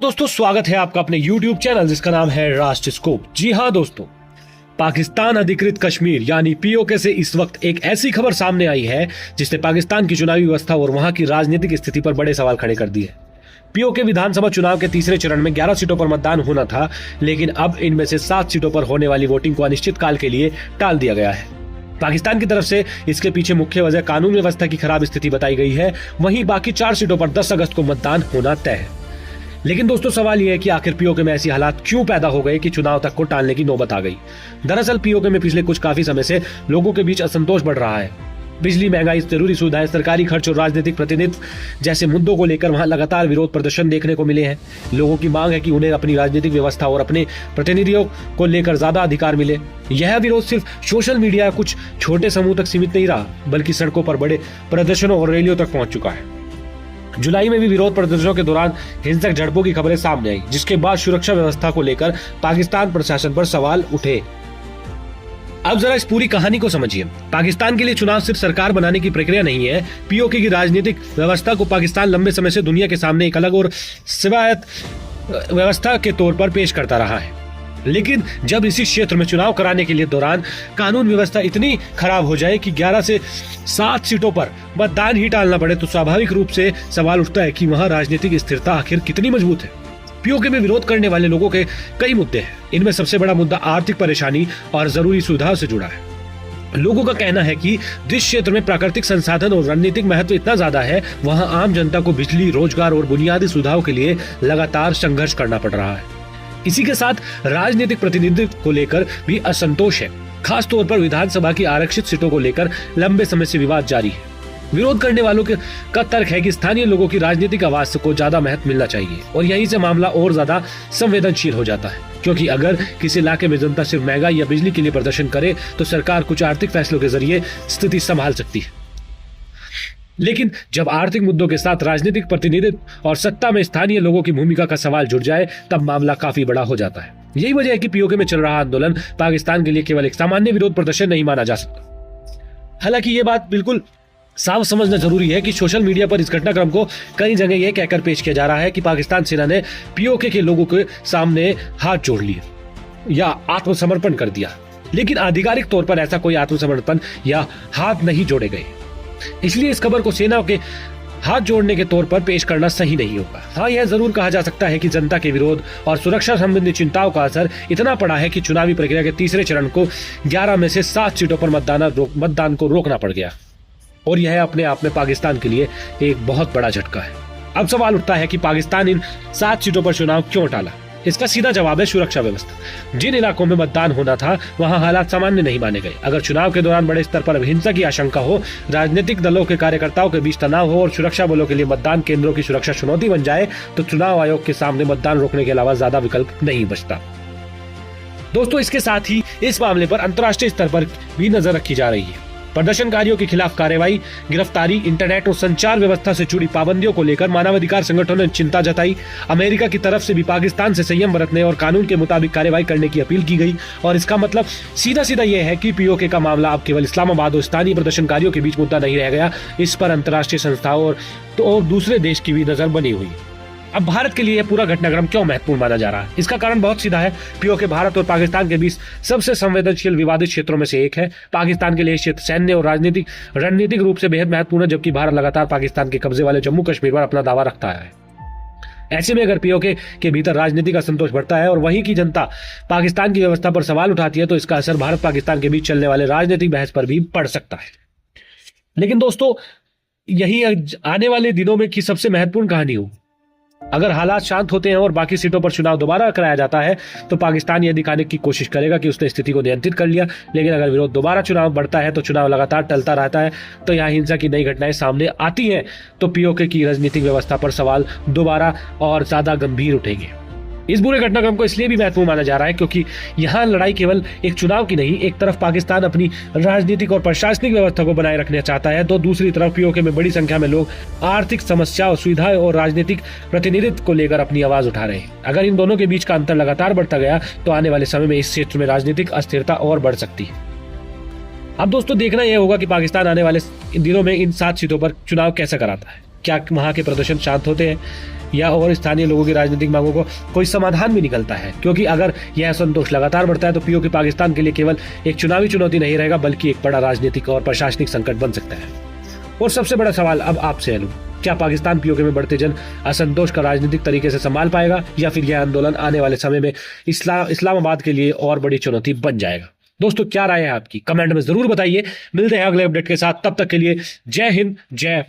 दोस्तों स्वागत है आपका अपने YouTube चैनल जिसका नाम है राष्ट्र स्कोप। जी हाँ दोस्तों, पाकिस्तान अधिकृत कश्मीर यानी पीओके से इस वक्त एक ऐसी खबर सामने आई है जिसने पाकिस्तान की चुनावी व्यवस्था और वहां की राजनीतिक स्थिति पर बड़े सवाल खड़े कर दिए। पीओके विधानसभा चुनाव के तीसरे चरण में 11 सीटों पर मतदान होना था, लेकिन अब इनमें से 7 सीटों पर होने वाली वोटिंग को अनिश्चित काल के लिए टाल दिया गया है। पाकिस्तान की तरफ से इसके पीछे मुख्य वजह कानून व्यवस्था की खराब स्थिति बताई गई है। वहीं बाकी 4 सीटों पर 10 अगस्त को मतदान होना तय है। लेकिन दोस्तों सवाल यह है कि आखिर पीओके में ऐसी हालात क्यों पैदा हो गए कि चुनाव तक को टालने की नौबत आ गई। दरअसल पीओके में पिछले काफी समय से लोगों के बीच असंतोष बढ़ रहा है। बिजली, महंगाई, जरूरी सुविधाएं, सरकारी खर्च और राजनीतिक प्रतिनिधित्व जैसे मुद्दों को लेकर वहां लगातार विरोध प्रदर्शन देखने को मिले हैं। लोगों की मांग है कि उन्हें अपनी राजनीतिक व्यवस्था और अपने प्रतिनिधियों को लेकर ज्यादा अधिकार मिले। यह विरोध सिर्फ सोशल मीडिया या कुछ छोटे समूह तक सीमित नहीं रहा, बल्कि सड़कों पर बड़े प्रदर्शनों और रैलियों तक पहुंच चुका है। जुलाई में भी विरोध प्रदर्शनों के दौरान हिंसक झड़पों की खबरें सामने आई, जिसके बाद सुरक्षा व्यवस्था को लेकर पाकिस्तान प्रशासन पर सवाल उठे। अब जरा इस पूरी कहानी को समझिए। पाकिस्तान के लिए चुनाव सिर्फ सरकार बनाने की प्रक्रिया नहीं है। पीओके की राजनीतिक व्यवस्था को पाकिस्तान लंबे समय से दुनिया के सामने एक अलग और स्वायत्त व्यवस्था के तौर पर पेश करता रहा है। लेकिन जब इसी क्षेत्र में चुनाव कराने के लिए दौरान कानून व्यवस्था इतनी खराब हो जाए कि 11 से 7 सीटों पर मतदान ही टालना पड़े, तो स्वाभाविक रूप से सवाल उठता है कि वहां राजनीतिक स्थिरता आखिर कितनी मजबूत है। पीओके में विरोध करने वाले लोगों के कई मुद्दे हैं। इनमें सबसे बड़ा मुद्दा आर्थिक परेशानी और जरूरी सुविधाओं से जुड़ा है। लोगों का कहना है कि जिस क्षेत्र में प्राकृतिक संसाधन और रणनीतिक महत्व इतना ज्यादा है, वहां आम जनता को बिजली, रोजगार और बुनियादी सुविधाओं के लिए लगातार संघर्ष करना पड़ रहा है। इसी के साथ राजनीतिक प्रतिनिधित्व को लेकर भी असंतोष है। खास तौर पर विधानसभा की आरक्षित सीटों को लेकर लंबे समय से विवाद जारी है। विरोध करने वालों का तर्क है कि स्थानीय लोगों की राजनीतिक आवाज को ज्यादा महत्व मिलना चाहिए और यहीं से मामला और ज्यादा संवेदनशील हो जाता है, क्योंकि अगर किसी इलाके में जनता सिर्फ महंगाई या बिजली के लिए प्रदर्शन करे तो सरकार कुछ आर्थिक फैसलों के जरिए स्थिति संभाल सकती है। लेकिन जब आर्थिक मुद्दों के साथ राजनीतिक प्रतिनिधित्व और सत्ता में स्थानीय लोगों की भूमिका का सवाल जुड़ जाए, तब मामला काफी बड़ा हो जाता है। यही वजह है कि पीओके में चल रहा आंदोलन पाकिस्तान के लिए केवल एक सामान्य विरोध प्रदर्शन नहीं माना जा सकता। हालांकि ये बात बिल्कुल साफ समझना जरूरी है कि सोशल मीडिया पर इस घटनाक्रम को कई जगह यह कहकर पेश किया जा रहा है कि पाकिस्तान सेना ने पीओके के लोगों के सामने हाथ जोड़ लिए या आत्मसमर्पण कर दिया। लेकिन आधिकारिक तौर पर ऐसा कोई आत्मसमर्पण या हाथ नहीं जोड़े गए, इसलिए इस खबर को सेना के हाथ जोड़ने के तौर पर पेश करना सही नहीं होगा। हाँ, यह जरूर कहा जा सकता है कि जनता के विरोध और सुरक्षा संबंधी चिंताओं का असर इतना पड़ा है कि चुनावी प्रक्रिया के तीसरे चरण को 11 में से 7 सीटों पर मतदान को रोकना पड़ गया, और यह अपने आप में पाकिस्तान के लिए एक बहुत बड़ा झटका है। अब सवाल उठता है कि पाकिस्तान इन 7 सीटों पर चुनाव क्यों टाला। इसका सीधा जवाब है सुरक्षा व्यवस्था। जिन इलाकों में मतदान होना था वहां हालात सामान्य नहीं माने गए। अगर चुनाव के दौरान बड़े स्तर पर हिंसा की आशंका हो, राजनीतिक दलों के कार्यकर्ताओं के बीच तनाव हो और सुरक्षा बलों के लिए मतदान केंद्रों की सुरक्षा चुनौती बन जाए, तो चुनाव आयोग के सामने मतदान रोकने के अलावा ज्यादा विकल्प नहीं बचता। दोस्तों, इसके साथ ही इस मामले पर अंतर्राष्ट्रीय स्तर पर भी नजर रखी जा रही है। प्रदर्शनकारियों के खिलाफ कार्रवाई, गिरफ्तारी, इंटरनेट और संचार व्यवस्था से जुड़ी पाबंदियों को लेकर मानवाधिकार संगठनों ने चिंता जताई। अमेरिका की तरफ से भी पाकिस्तान से संयम बरतने और कानून के मुताबिक कार्रवाई करने की अपील की गई। और इसका मतलब सीधा सीधा यह है कि पीओके का मामला अब केवल इस्लामाबाद और स्थानीय प्रदर्शनकारियों के बीच मुद्दा नहीं रह गया। इस पर अंतर्राष्ट्रीय संस्थाओं और दूसरे देश की भी नजर बनी हुई। अब भारत के लिए पूरा घटनाक्रम क्यों महत्वपूर्ण माना जा रहा है? इसका कारण बहुत सीधा है। पीओके भारत और पाकिस्तान के बीच सबसे संवेदनशील विवादित क्षेत्रों में से एक है। पाकिस्तान के लिए क्षेत्र सैन्य और रणनीतिक रूप से बेहद महत्वपूर्ण है, जबकि भारत लगातार पाकिस्तान के कब्जे वाले जम्मू कश्मीर पर अपना दावा रखता है। ऐसे में अगर पीओके के भीतर राजनीतिक असंतोष बढ़ता है और वहीं की जनता पाकिस्तान की व्यवस्था पर सवाल उठाती है, तो इसका असर भारत पाकिस्तान के बीच चलने वाले राजनीतिक बहस पर भी पड़ सकता है। लेकिन दोस्तों, यही आने वाले दिनों में की सबसे महत्वपूर्ण कहानी हो। अगर हालात शांत होते हैं और बाकी सीटों पर चुनाव दोबारा कराया जाता है, तो पाकिस्तान यह दिखाने की कोशिश करेगा कि उसने स्थिति को नियंत्रित कर लिया। लेकिन अगर विरोध दोबारा चुनाव बढ़ता है, तो चुनाव लगातार टलता रहता है, तो यहाँ हिंसा की नई घटनाएं सामने आती हैं, तो पीओके की राजनीतिक व्यवस्था पर सवाल दोबारा और ज्यादा गंभीर उठेंगे। इस बुरे घटनाक्रम को इसलिए भी महत्वपूर्ण माना जा रहा है क्योंकि यहाँ लड़ाई केवल एक चुनाव की नहीं। एक तरफ पाकिस्तान अपनी राजनीतिक और प्रशासनिक व्यवस्था को बनाए रखना चाहता है, तो दूसरी तरफ पीओके में बड़ी संख्या में लोग आर्थिक समस्याओं, सुविधाएं और राजनीतिक प्रतिनिधित्व को लेकर अपनी आवाज उठा रहे हैं। अगर इन दोनों के बीच का अंतर लगातार बढ़ता गया, तो आने वाले समय में इस क्षेत्र में राजनीतिक अस्थिरता और बढ़ सकती है। अब दोस्तों, देखना यह होगा कि पाकिस्तान आने वाले दिनों में इन 7 सीटों पर चुनाव कैसे कराता है। क्या वहाँ के प्रदर्शन शांत होते हैं या और स्थानीय लोगों की राजनीतिक मांगों को कोई समाधान भी निकलता है? क्योंकि अगर यह असंतोष लगातार बढ़ता है तो पीओके पाकिस्तान के लिए केवल एक चुनावी चुनौती नहीं रहेगा बल्कि एक बड़ा राजनीतिक और प्रशासनिक संकट बन सकता है। और सबसे बड़ा सवाल अब आपसे है, क्या पाकिस्तान पीओके में बढ़ते जन असंतोष का राजनीतिक तरीके से संभाल पाएगा या फिर यह आंदोलन आने वाले समय में इस्लामाबाद के लिए और बड़ी चुनौती बन जाएगा? दोस्तों क्या राय है आपकी, कमेंट में जरूर बताइए। मिलते हैं अगले अपडेट के साथ, तब तक के लिए जय हिंद, जय